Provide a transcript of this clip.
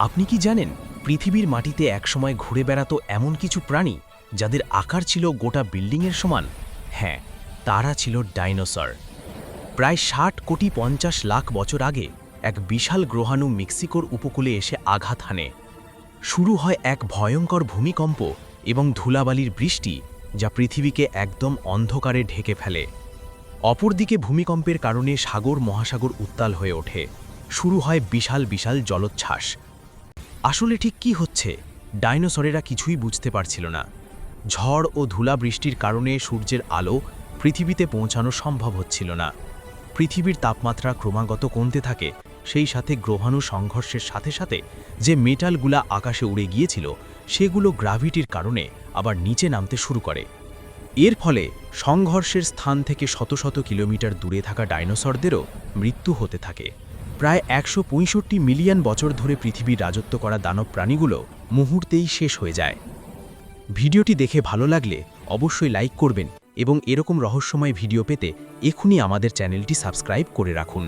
আপনি কি জানেন পৃথিবীর মাটিতে একসময় ঘুরে বেড়াতো এমন কিছু প্রাণী যাদের আকার ছিল গোটা বিল্ডিংয়ের সমান? হ্যাঁ, তারা ছিল ডাইনোসর। প্রায় ৬০,৫০,০০,০০০ বছর আগে এক বিশাল গ্রহাণু মেক্সিকোর উপকূলে এসে আঘাত হানে। শুরু হয় এক ভয়ঙ্কর ভূমিকম্প এবং ধুলাবালির বৃষ্টি, যা পৃথিবীকে একদম অন্ধকারে ঢেকে ফেলে। অপরদিকে ভূমিকম্পের কারণে সাগর মহাসাগর উত্তাল হয়ে ওঠে। শুরু হয় বিশাল বিশাল জলোচ্ছ্বাস। আসলে ঠিক কি হচ্ছে ডাইনোসরেরা কিছুই বুঝতে পারছিল না। ঝড় ও ধুলা বৃষ্টির কারণে সূর্যের আলো পৃথিবীতে পৌঁছানো সম্ভব হচ্ছিল না। পৃথিবীর তাপমাত্রা ক্রমাগত কমতে থাকে, সেই সাথে গ্রহাণু সংঘর্ষের সাথে সাথে যে মেটালগুলা আকাশে উড়ে গিয়েছিল সেগুলো গ্র্যাভিটির কারণে আবার নিচে নামতে শুরু করে। এর ফলে সংঘর্ষের স্থান থেকে শত শত কিলোমিটার দূরে থাকা ডাইনোসরদেরও মৃত্যু হতে থাকে। প্রায় ১৬৫ মিলিয়ন বছর ধরে পৃথিবীর রাজত্ব করা দানব প্রাণীগুলো মুহূর্তেই শেষ হয়ে যায়। ভিডিওটি দেখে ভালো লাগলে অবশ্যই লাইক করবেন এবং এরকম রহস্যময় ভিডিও পেতে এখনই আমাদের চ্যানেলটি সাবস্ক্রাইব করে রাখুন।